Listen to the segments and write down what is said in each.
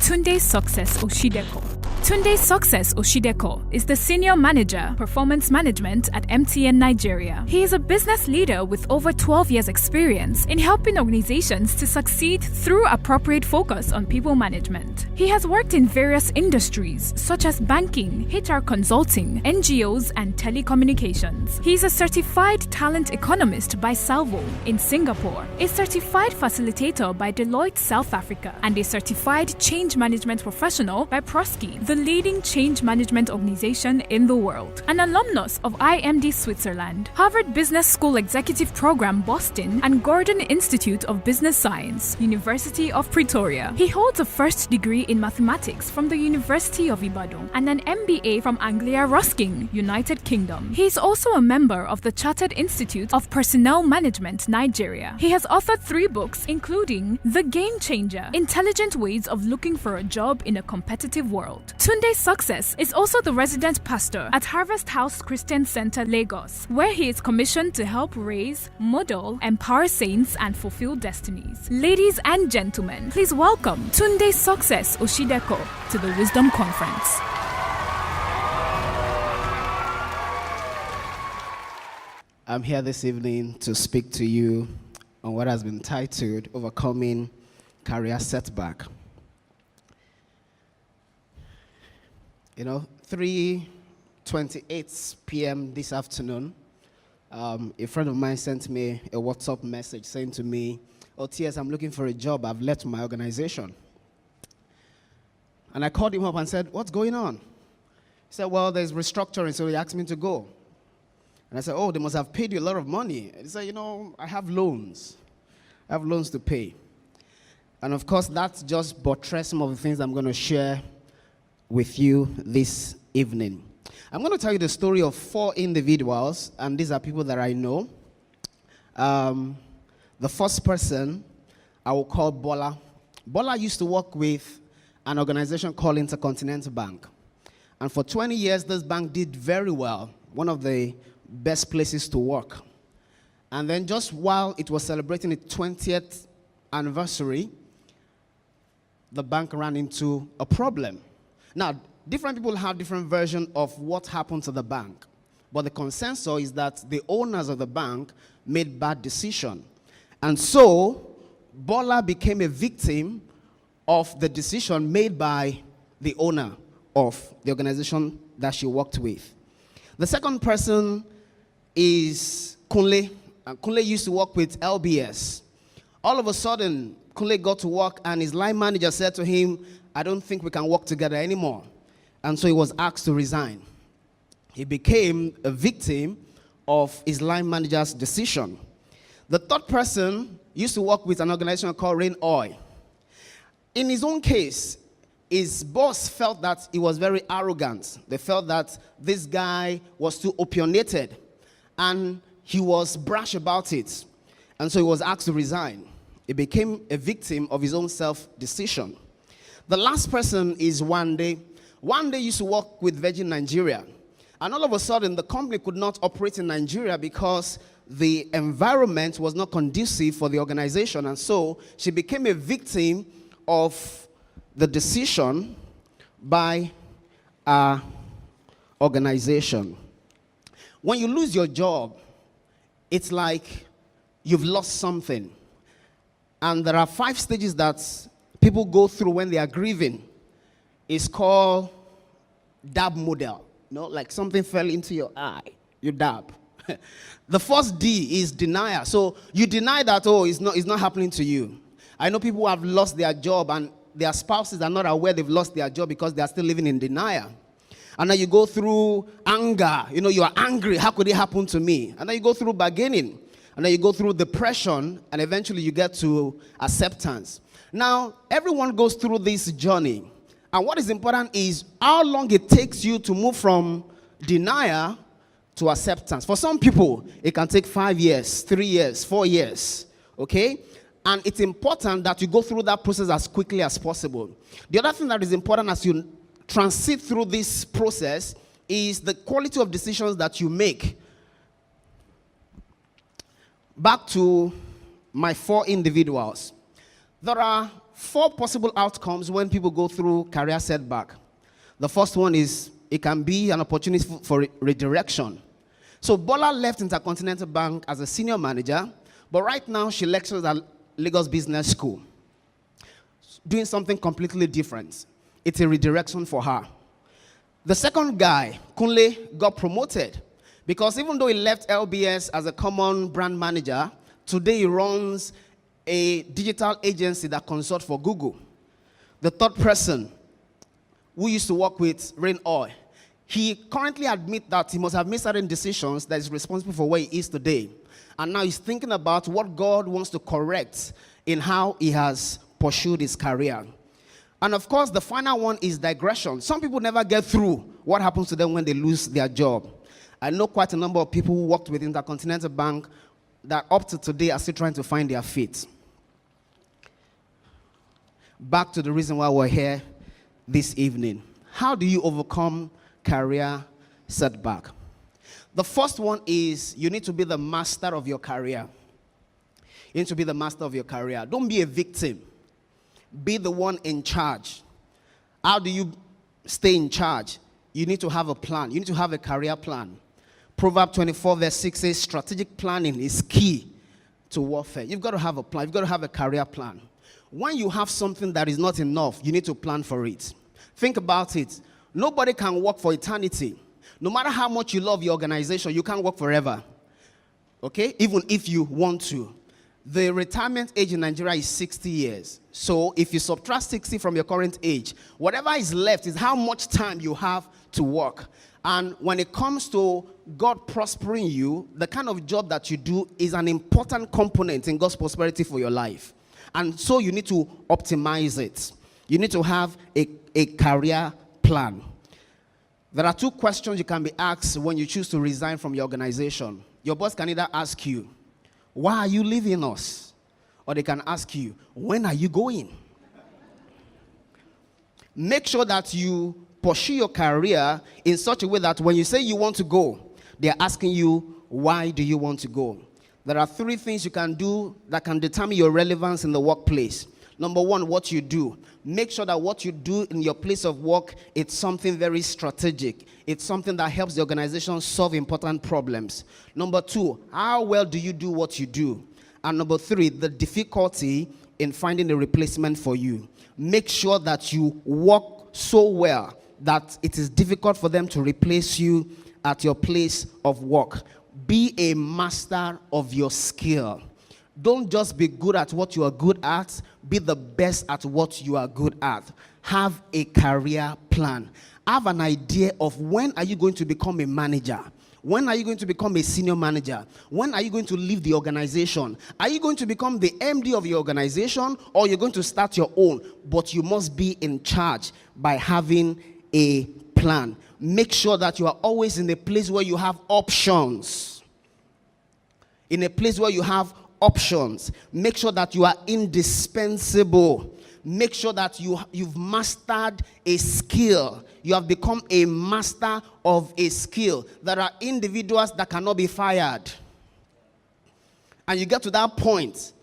Tunde Success Osideko. Tunde Success Osideko is the Senior Manager, Performance Management at MTN Nigeria. He is a business leader with over 12 years' experience in helping organizations to succeed through appropriate focus on people management. He has worked in various industries such as banking, HR consulting, NGOs, and telecommunications. He is a certified talent economist by Salvo in Singapore, a certified facilitator by Deloitte South Africa, and a certified change management professional by Prosky, the leading change management organization in the world. An alumnus of IMD Switzerland, Harvard Business School Executive Program Boston, and Gordon Institute of Business Science, University of Pretoria. He holds a first degree in mathematics from the University of Ibadan and an MBA from Anglia Ruskin, United Kingdom. He is also a member of the Chartered Institute of Personnel Management, Nigeria. He has authored 3 books, including The Game Changer: Intelligent Ways of Looking for a Job in a Competitive World. Tunde Success is also the resident pastor at Harvest House Christian Center, Lagos, where he is commissioned to help raise, model, empower saints, and fulfill destinies. Ladies and gentlemen, please welcome Tunde Success Osideko to the Wisdom Conference. I'm here this evening to speak to you on what has been titled Overcoming Career Setback. 3:28 p.m. this afternoon, a friend of mine sent me a WhatsApp message saying to me, "Oh, TS, I'm looking for a job. I've left my organization." And I called him up and said, "What's going on?" He said, "Well, there's restructuring, so he asked me to go." And I said, "Oh, they must have paid you a lot of money." And he said, "I have loans. I have loans to pay." And of course, that's just buttress some of the things I'm going to share with you this evening. I'm going to tell you the story of 4 individuals, and these are people that I know. The first person I will call Bola. Bola used to work with an organization called Intercontinental Bank. And for 20 years, this bank did very well, one of the best places to work. And then just while it was celebrating its 20th anniversary, the bank ran into a problem. Now, different people have different versions of what happened to the bank. But the consensus is that the owners of the bank made bad decisions. And so, Bola became a victim of the decision made by the owner of the organization that she worked with. The second person is Kunle. Kunle used to work with LBS. All of a sudden, Kunle got to work and his line manager said to him, "I don't think we can work together anymore." And so he was asked to resign. He became a victim of his line manager's decision. The third person used to work with an organization called Rain Oil. In his own case, his boss felt that he was very arrogant. They felt that this guy was too opinionated, and he was brash about it. And so he was asked to resign. He became a victim of his own self-decision. The last person is Wande. Wande used to work with Virgin Nigeria. And all of a sudden, the company could not operate in Nigeria because the environment was not conducive for the organization. And so she became a victim of the decision by our organization. When you lose your job, it's like you've lost something. And there are 5 stages that people go through when they are grieving. It's called dab model. Like something fell into your eye, you dab. The first D is denial. So you deny that, it's not happening to you. I know people who have lost their job and their spouses are not aware they've lost their job because they are still living in denial. And then you go through anger. You are angry. How could it happen to me? And then you go through bargaining. And then you go through depression. And eventually you get to acceptance. Now, everyone goes through this journey. And what is important is how long it takes you to move from denial to acceptance. For some people, it can take 5 years, 3 years, 4 years. Okay? And it's important that you go through that process as quickly as possible. The other thing that is important as you transit through this process is the quality of decisions that you make. Back to my 4 individuals. There are 4 possible outcomes when people go through career setback. The first one is it can be an opportunity for redirection. So Bola left Intercontinental Bank as a senior manager, but right now she lectures at Lagos Business School, doing something completely different. It's a redirection for her. The second guy, Kunle, got promoted because even though he left LBS as a common brand manager, today he runs a digital agency that consults for Google. The third person, who used to work with Rain Oil, he currently admits that he must have made certain decisions that is responsible for where he is today. And now he's thinking about what God wants to correct in how he has pursued his career. And of course, the final one is digression. Some people never get through what happens to them when they lose their job. I know quite a number of people who worked with Intercontinental Bank that up to today are still trying to find their feet. Back to the reason why we're here this evening. How do you overcome career setback? The first one is you need to be the master of your career. You need to be the master of your career. Don't be a victim. Be the one in charge. How do you stay in charge? You need to have a plan. You need to have a career plan. Proverbs 24 verse 6 says strategic planning is key to warfare. You've got to have a plan. You've got to have a career plan. When you have something that is not enough, you need to plan for it. Think about it. Nobody can work for eternity. No matter how much you love your organization, you can't work forever. Okay? Even if you want to. The retirement age in Nigeria is 60 years. So if you subtract 60 from your current age, whatever is left is how much time you have to work. And when it comes to God prospering you, the kind of job that you do is an important component in God's prosperity for your life. And so you need to optimize it. You need to have a career plan. There are 2 questions you can be asked when you choose to resign from your organization. Your boss can either ask you, why are you leaving us? Or they can ask you, when are you going? Make sure that you pursue your career in such a way that when you say you want to go, they're asking you, why do you want to go? There are 3 things you can do that can determine your relevance in the workplace. Number 1, what you do. Make sure that what you do in your place of work, it's something very strategic. It's something that helps the organization solve important problems. Number 2, how well do you do what you do? And number 3, the difficulty in finding a replacement for you. Make sure that you work so well that it is difficult for them to replace you at your place of work. Be a master of your skill. Don't just be good at what you are good at. Be the best at what you are good at. Have a career plan. Have an idea of when are you going to become a manager. When are you going to become a senior manager? When are you going to leave the organization? Are you going to become the MD of your organization, or you're going to start your own? But you must be in charge by having a plan. Make sure that you are always in a place where you have options. In a place where you have options. Make sure that you are indispensable. Make sure that you've mastered a skill. You have become a master of a skill. There are individuals that cannot be fired. And you get to that point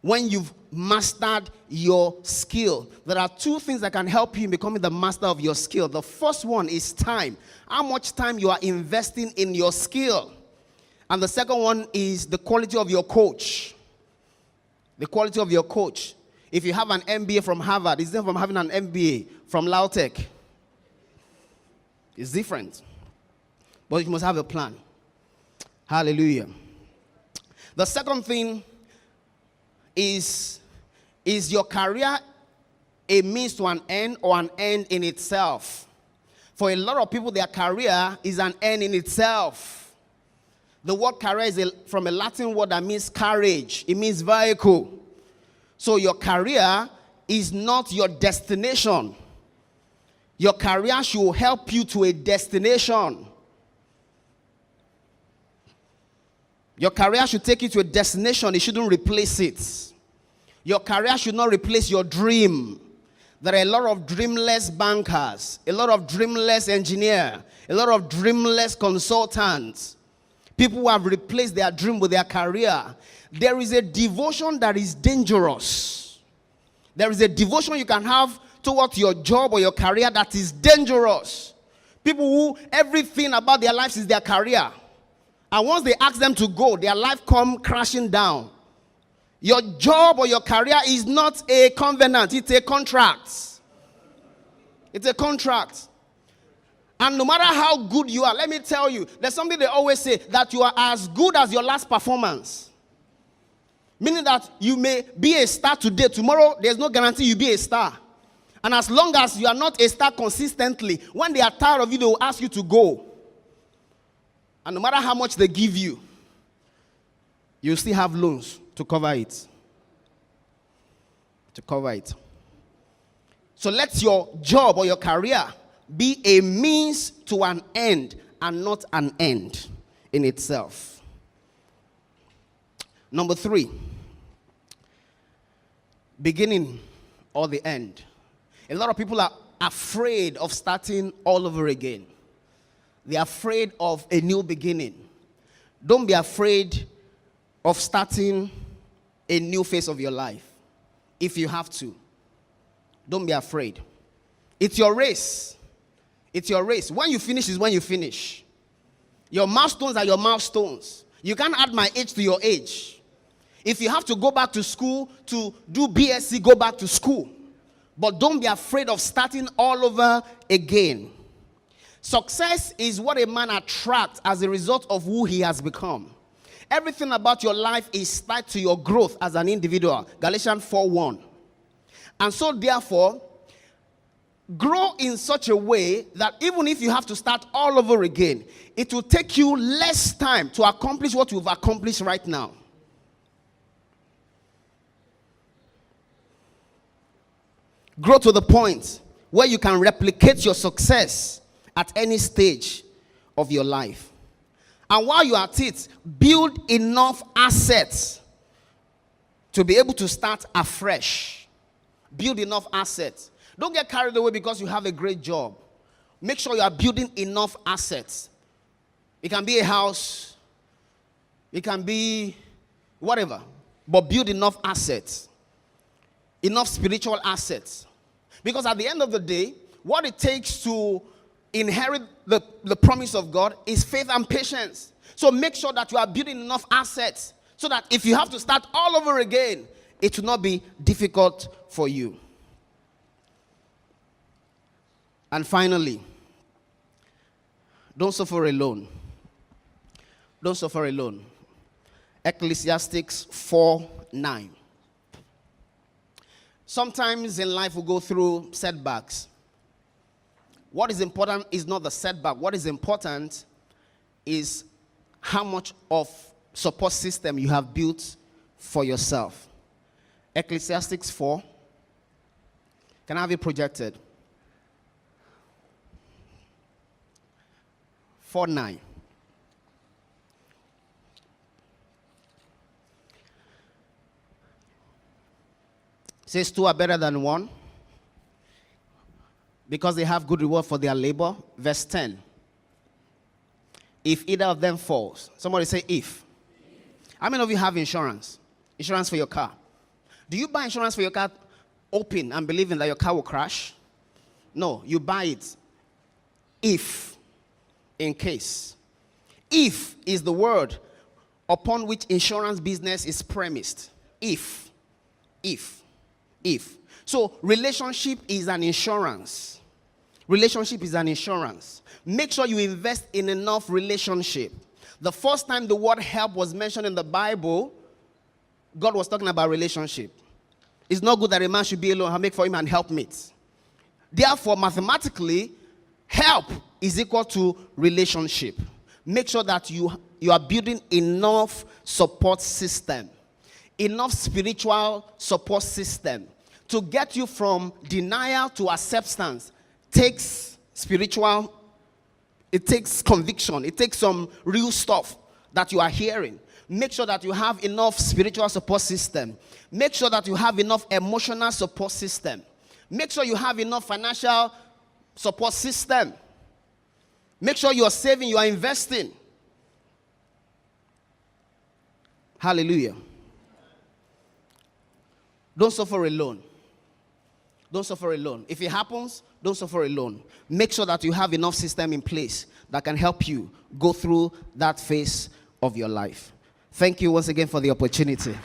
when you've mastered your skill. There are 2 things that can help you in becoming the master of your skill. The first one is time. How much time you are investing in your skill. And the second one is the quality of your coach. The quality of your coach. If you have an MBA from Harvard, it's different from having an MBA from Lautech. It's different. But you must have a plan. Hallelujah. The second thing is your career a means to an end or an end in itself? For a lot of people, their career is an end in itself. The word career is from a Latin word that means carriage. It means vehicle. So your career is not your destination. Your career should help you to a destination. Your career should take you to a destination. It shouldn't replace it. Your career should not replace your dream. There are a lot of dreamless bankers, a lot of dreamless engineers, a lot of dreamless consultants. People who have replaced their dream with their career. There is a devotion that is dangerous. There is a devotion you can have towards your job or your career that is dangerous. People who everything about their lives is their career. And once they ask them to go, their life come crashing down. Your job or your career is not a covenant, it's a contract. It's a contract. And no matter how good you are, let me tell you, there's something they always say, that you are as good as your last performance. Meaning that you may be a star today, tomorrow there's no guarantee you'll be a star. And as long as you are not a star consistently, when they are tired of you, they will ask you to go. And no matter how much they give you, you still have loans to cover it. To cover it. So let your job or your career be a means to an end and not an end in itself. Number 3, beginning or the end. A lot of people are afraid of starting all over again. They're afraid of a new beginning. Don't be afraid of starting a new phase of your life. If you have to, don't be afraid. It's your race. It's your race. When you finish is when you finish. Your milestones are your milestones. You can't add my age to your age. If you have to go back to school to do BSc, go back to school. But don't be afraid of starting all over again. Success is what a man attracts as a result of who he has become. Everything about your life is tied to your growth as an individual. Galatians 4:1. And so therefore, grow in such a way that even if you have to start all over again, it will take you less time to accomplish what you've accomplished right now. Grow to the point where you can replicate your success at any stage of your life. And while you are at it, build enough assets to be able to start afresh. Build enough assets. Don't get carried away because you have a great job. Make sure you are building enough assets. It can be a house. It can be whatever. But build enough assets. Enough spiritual assets. Because at the end of the day, what it takes to inherit the promise of God is faith and patience. So make sure that you are building enough assets so that if you have to start all over again, it will not be difficult for you. And finally, don't suffer alone. Don't suffer alone. Ecclesiastes 4:9. Sometimes in life we go through setbacks. What is important is not the setback. What is important is how much of support system you have built for yourself. Ecclesiastes 4. Can I have it projected? 4:9. Says 2 are better than 1 because they have good reward for their labor. Verse 10. If either of them falls. Somebody say if. How many of you have insurance? Insurance for your car. Do you buy insurance for your car open and believing that your car will crash? No, you buy it if, in case. If is the word upon which insurance business is premised. If. So relationship is an insurance. Relationship is an insurance. Make sure you invest in enough relationship. The first time the word help was mentioned in the Bible, God was talking about relationship. It's not good that a man should be alone. I'll make for him and helpmates. Therefore, mathematically, help is equal to relationship. Make sure that you are building enough support system. Enough spiritual support system to get you from denial to acceptance. Takes spiritual, it takes conviction, it takes some real stuff that you are hearing. Make sure that you have enough spiritual support system. Make sure that you have enough emotional support system. Make sure you have enough financial support system. Make sure you are saving, you are investing. Hallelujah. Don't suffer alone. don't suffer alone. If it happens, don't suffer alone. Make sure that you have enough system in place that can help you go through that phase of your life. Thank you once again for the opportunity.